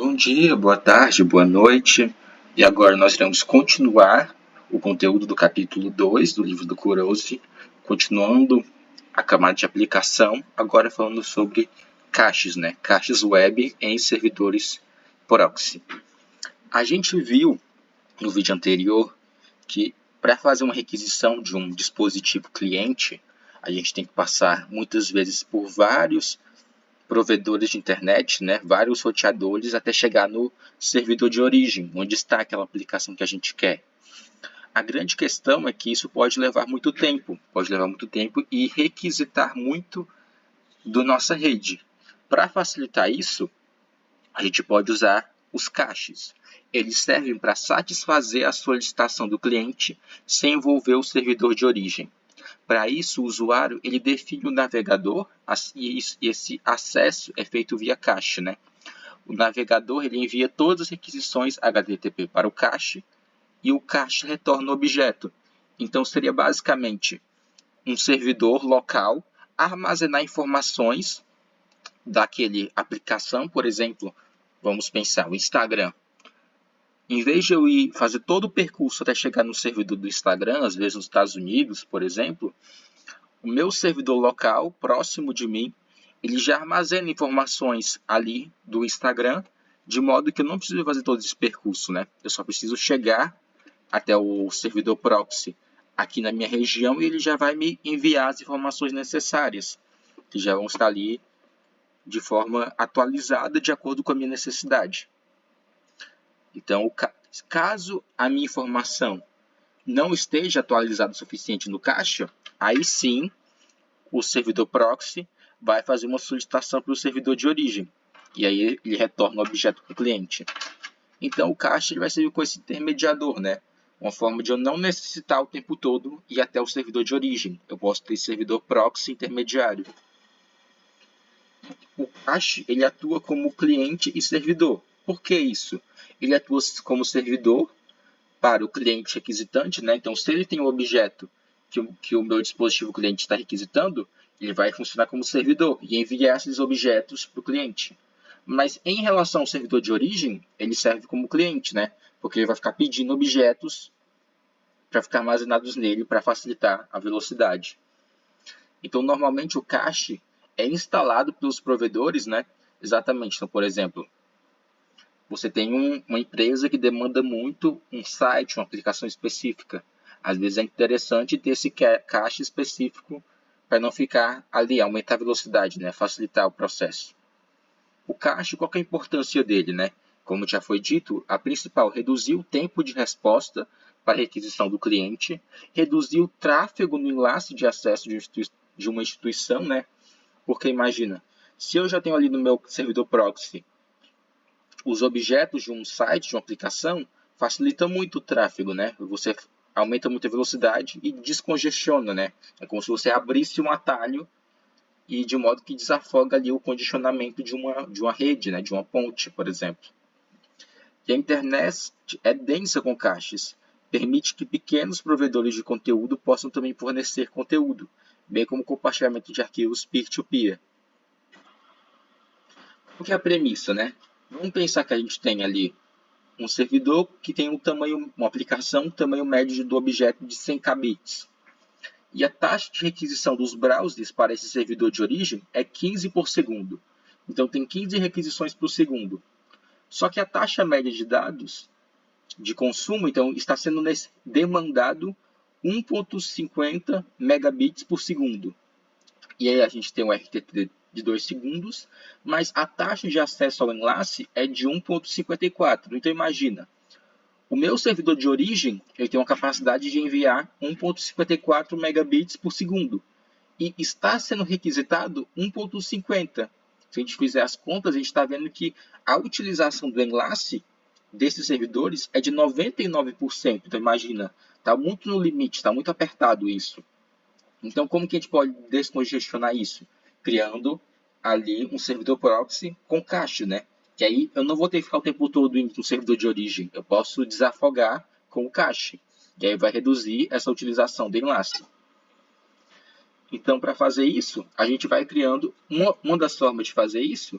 Bom dia, boa tarde, boa noite. E agora nós iremos continuar o conteúdo do capítulo 2 do livro do Kurose, continuando a camada de aplicação, agora falando sobre caches, caches web em servidores proxy. A gente viu no vídeo anterior que para fazer uma requisição de um dispositivo cliente, a gente tem que passar muitas vezes por vários provedores de internet, vários roteadores, até chegar no servidor de origem, onde está aquela aplicação que a gente quer. A grande questão é que isso pode levar muito tempo e requisitar muito da nossa rede. Para facilitar isso, a gente pode usar os caches. Eles servem para satisfazer a solicitação do cliente sem envolver o servidor de origem. Para isso, o usuário ele define o navegador e esse acesso é feito via cache. O navegador ele envia todas as requisições HTTP para o cache e o cache retorna o objeto. Então, seria basicamente um servidor local armazenar informações daquele aplicação, por exemplo, vamos pensar o Instagram. Em vez de eu ir fazer todo o percurso até chegar no servidor do Instagram, às vezes nos Estados Unidos, por exemplo, o meu servidor local, próximo de mim, ele já armazena informações ali do Instagram, de modo que eu não preciso fazer todo esse percurso, Eu só preciso chegar até o servidor proxy aqui na minha região e ele já vai me enviar as informações necessárias, que já vão estar ali de forma atualizada de acordo com a minha necessidade. Então, caso a minha informação não esteja atualizada o suficiente no cache, aí sim o servidor proxy vai fazer uma solicitação para o servidor de origem. E aí ele retorna o objeto para o cliente. Então o cache vai servir com esse intermediador, Uma forma de eu não necessitar o tempo todo ir até o servidor de origem. Eu posso ter servidor proxy intermediário. O cache ele atua como cliente e servidor. Por que isso? Ele atua como servidor para o cliente requisitante, Então, se ele tem um objeto que o meu dispositivo cliente está requisitando, ele vai funcionar como servidor e enviar esses objetos para o cliente. Mas em relação ao servidor de origem, ele serve como cliente, Porque ele vai ficar pedindo objetos para ficar armazenados nele para facilitar a velocidade. Então, normalmente o cache é instalado pelos provedores, Exatamente. Então, por exemplo, você tem uma empresa que demanda muito um site, uma aplicação específica. Às vezes é interessante ter esse cache específico para não ficar ali, aumentar a velocidade, facilitar o processo. O cache, qual que é a importância dele? Como já foi dito, a principal, reduzir o tempo de resposta para a requisição do cliente, reduzir o tráfego no enlace de acesso de uma instituição, Porque imagina, se eu já tenho ali no meu servidor proxy os objetos de um site, de uma aplicação, facilita muito o tráfego, Você aumenta muito a velocidade e descongestiona, É como se você abrisse um atalho e de modo que desafoga ali o condicionamento de uma rede, de uma ponte, por exemplo. E a internet é densa com caches, permite que pequenos provedores de conteúdo possam também fornecer conteúdo, bem como compartilhamento de arquivos peer-to-peer. O que é a premissa, Vamos pensar que a gente tem ali um servidor que tem uma aplicação, tamanho médio do objeto de 100 kbps. E a taxa de requisição dos browsers para esse servidor de origem é 15 por segundo. Então, tem 15 requisições por segundo. Só que a taxa média de dados de consumo, então, está sendo demandado 1.50 megabits por segundo. E aí a gente tem um RTT de 2 segundos, mas a taxa de acesso ao enlace é de 1.54. Então, imagina, o meu servidor de origem ele tem uma capacidade de enviar 1.54 megabits por segundo. E está sendo requisitado 1.50. Se a gente fizer as contas, a gente está vendo que a utilização do enlace desses servidores é de 99%. Então, imagina, está muito no limite, está muito apertado isso. Então, como que a gente pode descongestionar isso? Criando ali um servidor proxy com cache, Que aí eu não vou ter que ficar o tempo todo indo no servidor de origem. Eu posso desafogar com o cache. E aí vai reduzir essa utilização do enlace. Então, para fazer isso, a gente vai criando... Uma das formas de fazer isso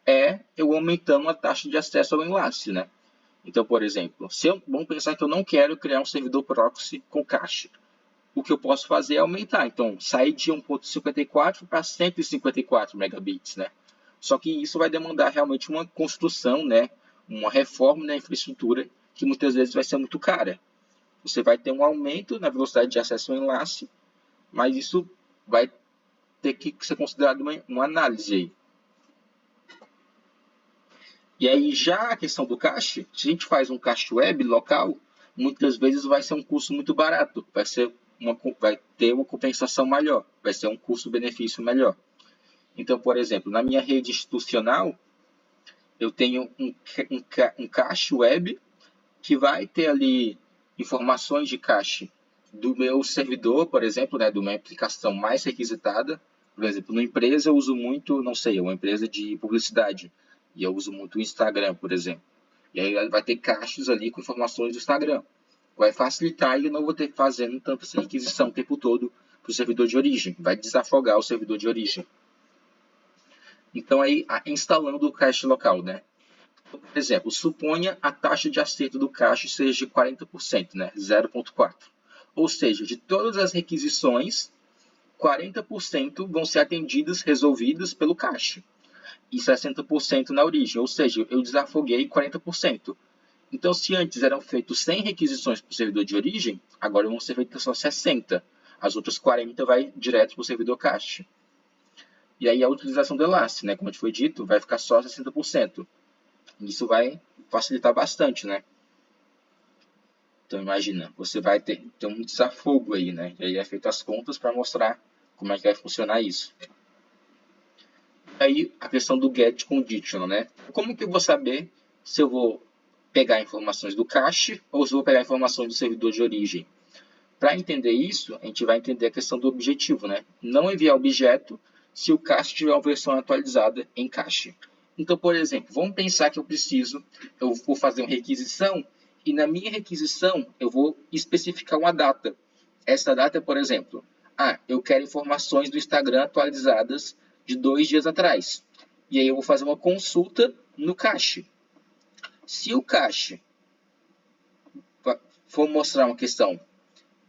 é eu aumentando a taxa de acesso ao enlace, né? Então, por exemplo, vamos pensar que eu não quero criar um servidor proxy com cache. O que eu posso fazer é aumentar. Então, sair de 1.54 para 154 megabits, né? Só que isso vai demandar realmente uma construção, né? Uma reforma na infraestrutura que muitas vezes vai ser muito cara. Você vai ter um aumento na velocidade de acesso ao enlace, mas isso vai ter que ser considerado uma análise aí. E aí, já a questão do cache, se a gente faz um cache web local, muitas vezes vai ser um custo muito barato, vai ter uma compensação maior, vai ser um custo-benefício melhor. Então, por exemplo, na minha rede institucional, eu tenho um cache web que vai ter ali informações de cache do meu servidor, por exemplo, né, de uma aplicação mais requisitada. Por exemplo, numa empresa eu uso muito, não sei, uma empresa de publicidade, e eu uso muito o Instagram, por exemplo. E aí vai ter caches ali com informações do Instagram. Vai facilitar e eu não vou ter fazendo tanta essa requisição o tempo todo para o servidor de origem. Vai desafogar o servidor de origem. Então, aí, instalando o cache local, né? Por exemplo, suponha a taxa de acerto do cache seja de 40%, né? 0,4. Ou seja, de todas as requisições, 40% vão ser atendidas, resolvidas pelo cache. E 60% na origem, ou seja, eu desafoguei 40%. Então, se antes eram feitas 100 requisições para o servidor de origem, agora vão ser feitas só 60. As outras 40 vai direto para o servidor cache. E aí a utilização do Elastic, né, como a gente foi dito, vai ficar só 60%. Isso vai facilitar bastante, né? Então imagina, você vai ter um desafogo aí, né? E aí é feito as contas para mostrar como é que vai funcionar isso. E aí a questão do get conditional, né? Como que eu vou saber se eu vou pegar informações do cache ou se eu vou pegar informações do servidor de origem? Para entender isso, a gente vai entender a questão do objetivo, né? Não enviar objeto se o cache tiver uma versão atualizada em cache. Então, por exemplo, vamos pensar que eu vou fazer uma requisição e na minha requisição eu vou especificar uma data. Essa data é, por exemplo, eu quero informações do Instagram atualizadas de 2 dias atrás. E aí eu vou fazer uma consulta no cache. Se o cache for mostrar uma questão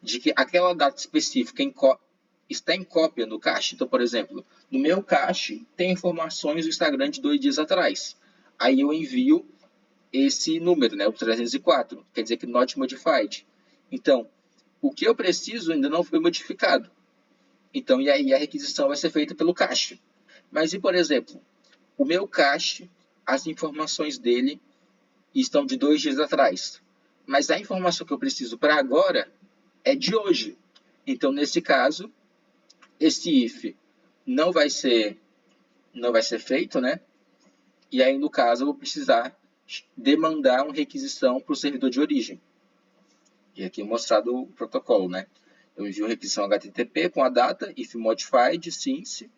de que aquela data específica está em cópia no cache. Então, por exemplo, no meu cache tem informações do Instagram de 2 dias atrás. Aí eu envio esse número, né, o 304, quer dizer que not modified. Então, o que eu preciso ainda não foi modificado. Então, e aí a requisição vai ser feita pelo cache. Mas e, por exemplo, o meu cache, as informações dele estão de 2 dias atrás. Mas a informação que eu preciso para agora é de hoje. Então, nesse caso, esse if não vai ser feito, né? E aí, no caso, eu vou precisar demandar uma requisição para o servidor de origem. E aqui é mostrado o protocolo, né? Eu envio requisição HTTP com a data, if modified, since.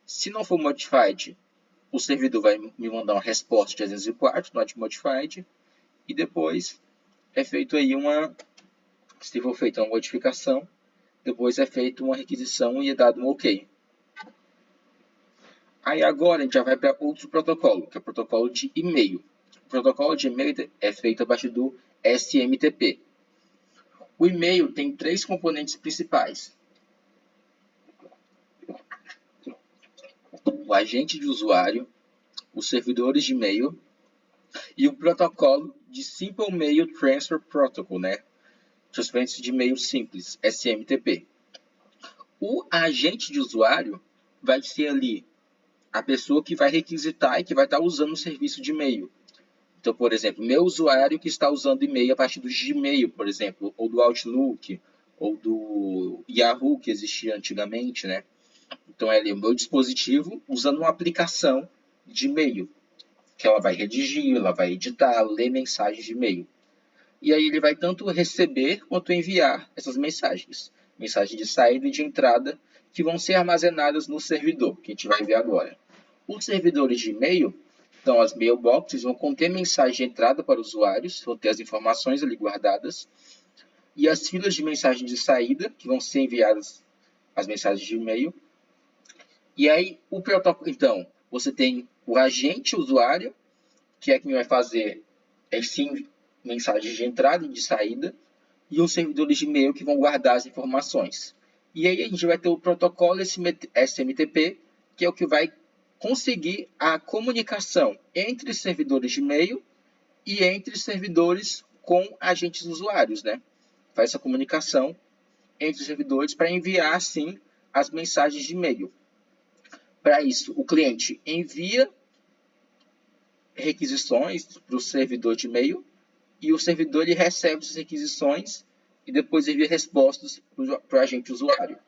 Se não for modified, o servidor vai me mandar uma resposta de 304, not modified, e depois é feito aí se for feita uma modificação, depois é feita uma requisição e é dado um OK. Aí agora a gente já vai para outro protocolo, que é o protocolo de e-mail. O protocolo de e-mail é feito a partir do SMTP. O e-mail tem 3 componentes principais. O agente de usuário, os servidores de e-mail e o protocolo de Simple Mail Transfer Protocol, né? Transferência de e-mail simples, SMTP. O agente de usuário vai ser ali a pessoa que vai requisitar e que vai estar usando o serviço de e-mail. Então, por exemplo, meu usuário que está usando e-mail a partir do Gmail, por exemplo, ou do Outlook, ou do Yahoo, que existia antigamente, né? Então, é ali o meu dispositivo usando uma aplicação de e-mail, que ela vai redigir, ela vai editar, ler mensagens de e-mail. E aí ele vai tanto receber quanto enviar essas mensagens. Mensagens de saída e de entrada que vão ser armazenadas no servidor, que a gente vai ver agora. Os servidores de e-mail, então as mailboxes, vão conter mensagem de entrada para usuários, vão ter as informações ali guardadas. E as filas de mensagem de saída, que vão ser enviadas as mensagens de e-mail. E aí, então, você tem o agente usuário, que é quem vai fazer sim mensagens de entrada e de saída, e os servidores de e-mail que vão guardar as informações. E aí a gente vai ter o protocolo SMTP, que é o que vai conseguir a comunicação entre servidores de e-mail e entre servidores com agentes usuários, né? Faz essa comunicação entre os servidores para enviar, sim, as mensagens de e-mail. Para isso, o cliente envia requisições para o servidor de e-mail e o servidor ele recebe essas requisições e depois envia respostas para o agente usuário.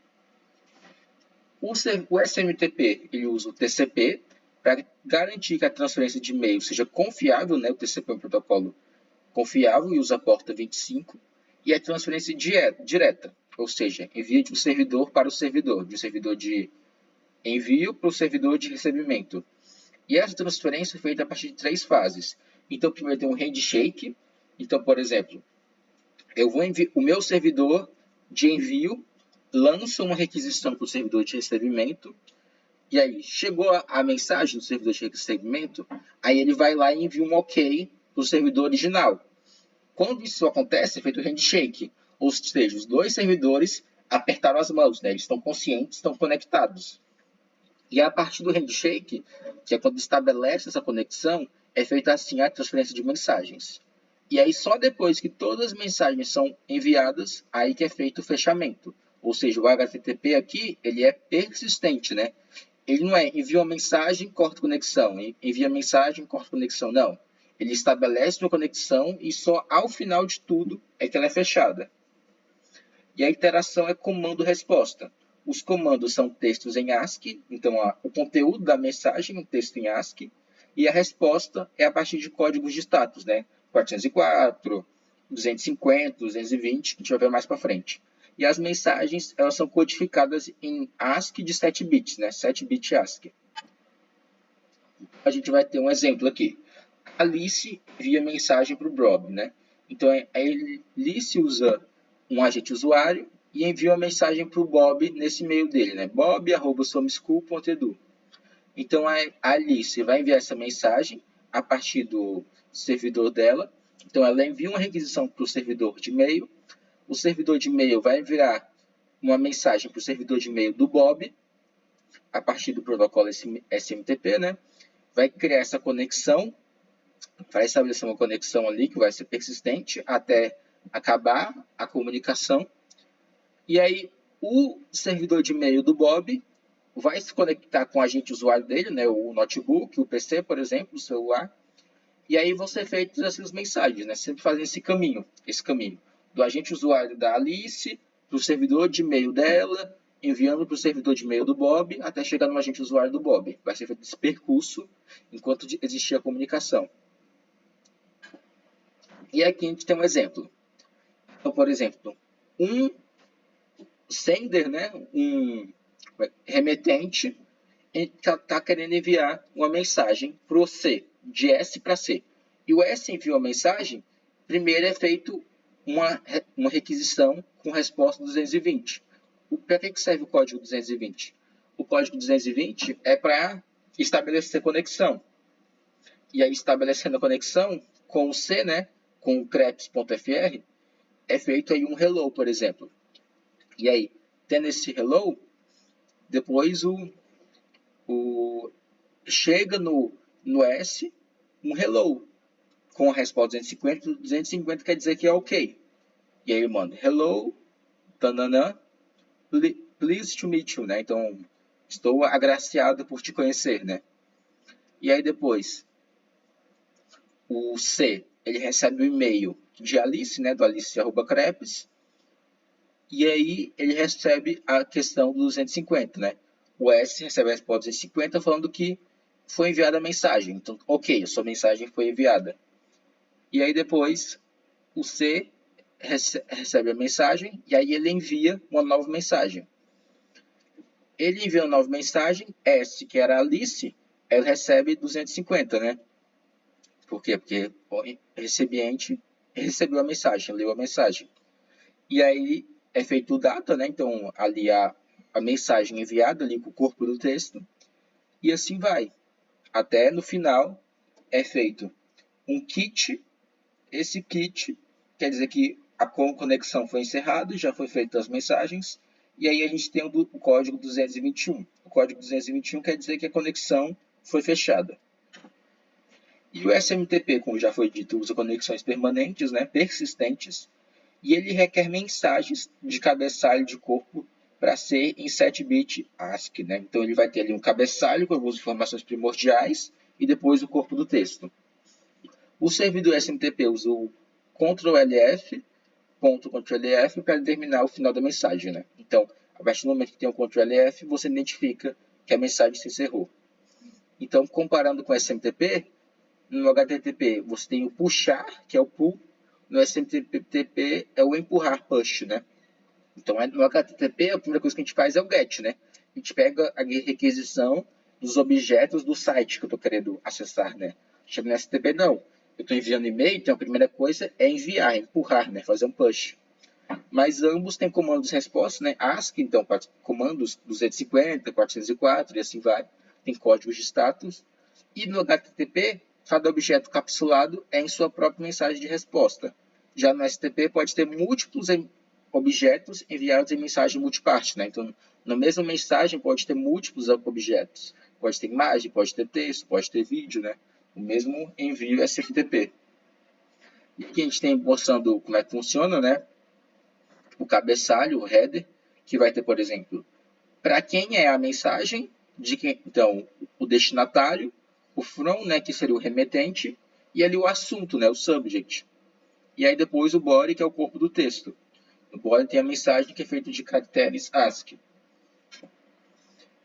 O SMTP ele usa o TCP para garantir que a transferência de e-mail seja confiável, né? O TCP é um protocolo confiável e usa a porta 25, e a transferência direta, ou seja, envia de um servidor para o servidor, de um servidor de envio para o servidor de recebimento. E essa transferência é feita a partir de 3 fases. Então, primeiro tem um handshake. Então, por exemplo, eu vou enviar o meu servidor de envio, lança uma requisição para o servidor de recebimento, e aí chegou a mensagem do servidor de recebimento, aí ele vai lá e envia um OK para o servidor original. Quando isso acontece, é feito o handshake, ou seja, os dois servidores apertaram as mãos, né? Eles estão conscientes, estão conectados. E a partir do handshake, que é quando estabelece essa conexão, é feita assim a transferência de mensagens. E aí só depois que todas as mensagens são enviadas, aí que é feito o fechamento. Ou seja, o HTTP aqui, ele é persistente, né? Ele não é envia uma mensagem, corta conexão, envia mensagem, corta conexão, não. Ele estabelece uma conexão e só ao final de tudo é que ela é fechada. E a interação é comando-resposta. Os comandos são textos em ASCII, então o conteúdo da mensagem é um texto em ASCII, e a resposta é a partir de códigos de status, né? 404, 250, 220, que a gente vai ver mais para frente. E as mensagens elas são codificadas em ASCII de 7 bits, né? 7-bit ASCII. A gente vai ter um exemplo aqui. A Alice envia mensagem para o Bob, né? Então, a Alice usa um agente usuário e envia uma mensagem para o Bob nesse e-mail dele, né? bob@someschool.edu. Então, a Alice vai enviar essa mensagem a partir do servidor dela. Então, ela envia uma requisição para o servidor de e-mail. O servidor de e-mail vai enviar uma mensagem para o servidor de e-mail do Bob, a partir do protocolo SMTP, né? Vai criar essa conexão, vai estabelecer uma conexão ali que vai ser persistente até acabar a comunicação. E aí, o servidor de e-mail do Bob vai se conectar com o agente usuário dele, né? O notebook, o PC, por exemplo, o celular. E aí vão ser feitas essas mensagens, né? Sempre fazendo esse caminho do agente usuário da Alice para o servidor de e-mail dela, enviando para o servidor de e-mail do Bob, até chegar no agente usuário do Bob. Vai ser feito esse percurso enquanto existir a comunicação. E aqui a gente tem um exemplo. Então, por exemplo, um sender, né? Um remetente, está querendo enviar uma mensagem para o C, de S para C. E o S enviou a mensagem, primeiro é feito uma requisição com resposta 220. Para que serve o código 220? O código 220 é para estabelecer conexão. E aí, estabelecendo a conexão com o C, né, com o creps.fr, é feito aí um hello, por exemplo. E aí, tendo esse hello, depois chega no S um hello com a resposta 250. 250 quer dizer que é ok. E aí ele manda hello, tanana, please to meet you, né? Então, estou agraciado por te conhecer, né? E aí depois, o C, ele recebe o e-mail de Alice, né? Do alice@crepes. E aí ele recebe a questão do 250, né? O S recebe a resposta 250 falando que foi enviada a mensagem. Então, ok, a sua mensagem foi enviada. E aí depois o C recebe a mensagem e aí ele envia uma nova mensagem. Ele envia uma nova mensagem, S, que era a Alice, ela recebe 250, né? Por quê? Porque o recipiente recebeu a mensagem, leu a mensagem. E aí é feito o data, né? Então, ali a mensagem enviada ali com o corpo do texto. E assim vai. até no final é feito um kit. Esse kit quer dizer que a conexão foi encerrada, já foi feitas as mensagens, e aí a gente tem o código 221. O código 221 quer dizer que a conexão foi fechada. E o SMTP, como já foi dito, usa conexões permanentes, né, persistentes, e ele requer mensagens de cabeçalho de corpo para ser em 7-bit ASCII. Né? Então ele vai ter ali um cabeçalho com algumas informações primordiais e depois o corpo do texto. O servidor SMTP usa o Ctrl+LF, Ctrl+LF para determinar o final da mensagem. Né? Então, a partir do momento que tem o Ctrl+LF, você identifica que a mensagem se encerrou. Então, comparando com o SMTP, no HTTP você tem o puxar, que é o pull. No SMTP é o empurrar, push, né? Então, no HTTP, a primeira coisa que a gente faz é o GET, né? A gente pega a requisição dos objetos do site que eu estou querendo acessar, né? Chega no SMTP, não. Eu estou enviando e-mail, então a primeira coisa é enviar, empurrar, né? Fazer um push. Mas ambos têm comandos de resposta, né? ASCII, então, comandos 250, 404 e assim vai. Tem códigos de status. E no HTTP, cada objeto capsulado é em sua própria mensagem de resposta. Já no STP pode ter múltiplos objetos enviados em mensagem multiparte. Né? Então, na mesma mensagem pode ter múltiplos objetos. Pode ter imagem, pode ter texto, pode ter vídeo. Né? O mesmo envio SFTP. E aqui a gente tem mostrando como é que funciona, né? O cabeçalho, o header, que vai ter, por exemplo, para quem é a mensagem, então, o destinatário, o from, né, que seria o remetente, e ali o assunto, né, o subject. E aí depois o body, que é o corpo do texto. No body tem a mensagem que é feita de caracteres ASCII.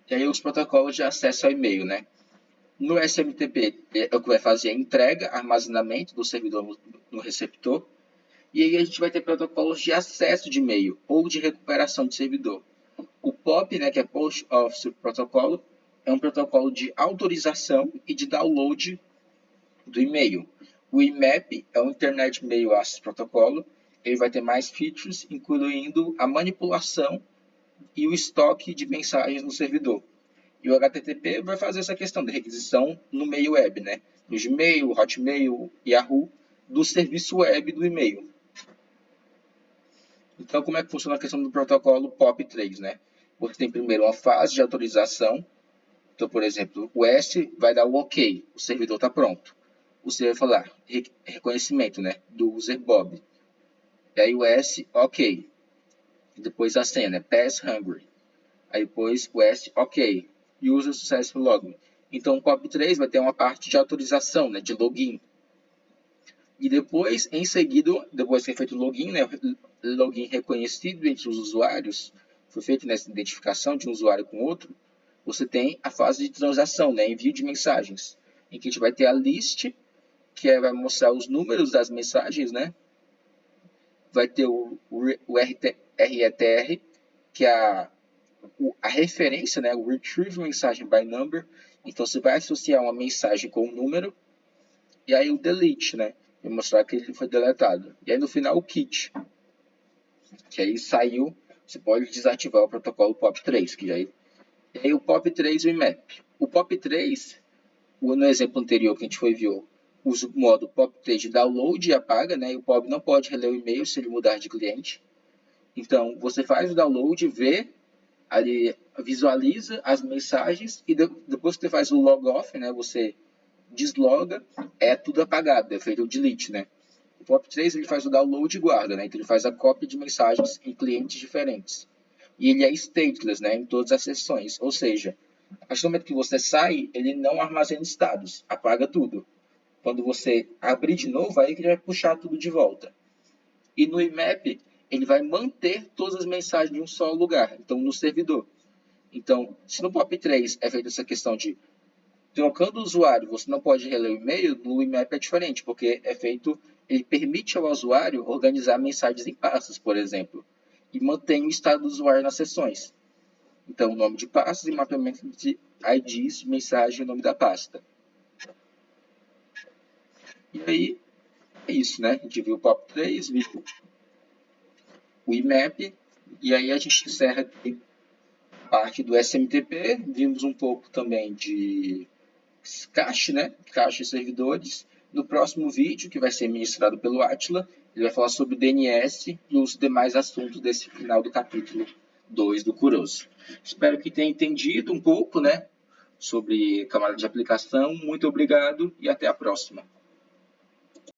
E aí os protocolos de acesso ao e-mail, né? No SMTP é o que vai fazer a entrega, armazenamento do servidor no receptor. E aí a gente vai ter protocolos de acesso de e-mail ou de recuperação de servidor. O POP, né, que é Post Office Protocol, é um protocolo de autorização e de download do e-mail. O IMAP é o Internet Mail Access Protocol. Ele vai ter mais features, incluindo a manipulação e o estoque de mensagens no servidor. E o HTTP vai fazer essa questão de requisição no meio web, né? No Gmail, Hotmail, Yahoo, do serviço web do e-mail. Então, como é que funciona a questão do protocolo POP3, né? Você tem primeiro uma fase de autorização. Então, por exemplo, o S vai dar o OK, o servidor está pronto. Você vai falar reconhecimento, né, do user Bob. E aí o S, OK. Depois a senha, né, pass hungry. Aí depois o S, OK. User successful login. Então, o POP3 vai ter uma parte de autorização, né, de login. E depois, em seguida, depois que é feito o login, né, login reconhecido entre os usuários, foi feita nessa identificação de um usuário com outro, você tem a fase de transação, né, envio de mensagens, em que a gente vai ter a list, que vai mostrar os números das mensagens, né, vai ter o RETR, que é a referência, né, o Retrieve Message by Number, então você vai associar uma mensagem com um número, e aí o delete, né, vai mostrar que ele foi deletado. E aí no final o kit, que aí saiu, você pode desativar o protocolo POP3, que já e aí o POP3 e o IMAP. O POP3, no exemplo anterior que a gente viu, usa o modo POP3 de download e apaga, né? E o POP não pode reler o e-mail se ele mudar de cliente. Então, você faz o download, vê, ali, visualiza as mensagens e depois que você faz o log off, né? Você desloga, é tudo apagado, é feito o delete, né? O POP3 ele faz o download e guarda, né? Então ele faz a cópia de mensagens em clientes diferentes. E ele é stateless, né? Em todas as sessões. Ou seja, a partir do momento que você sai, ele não armazena estados, apaga tudo. Quando você abrir de novo, aí ele vai puxar tudo de volta. E no IMAP, ele vai manter todas as mensagens em um só lugar, então no servidor. Então, se no POP3 é feita essa questão de trocando o usuário, você não pode reler o e-mail, no IMAP é diferente, porque é feito, ele permite ao usuário organizar mensagens em pastas, por exemplo, e mantém o estado do usuário nas sessões. Então, o nome de pastas e mapeamento de IDs de mensagem e o nome da pasta. E aí, é isso, né? A gente viu o POP3, viu o IMAP, e aí a gente encerra aqui a parte do SMTP, vimos um pouco também de cache, né? Cache e servidores. No próximo vídeo, que vai ser ministrado pelo Átila, ele vai falar sobre DNS e os demais assuntos desse final do capítulo 2 do Kurosu. Espero que tenha entendido um pouco, né, sobre camada de aplicação. Muito obrigado e até a próxima.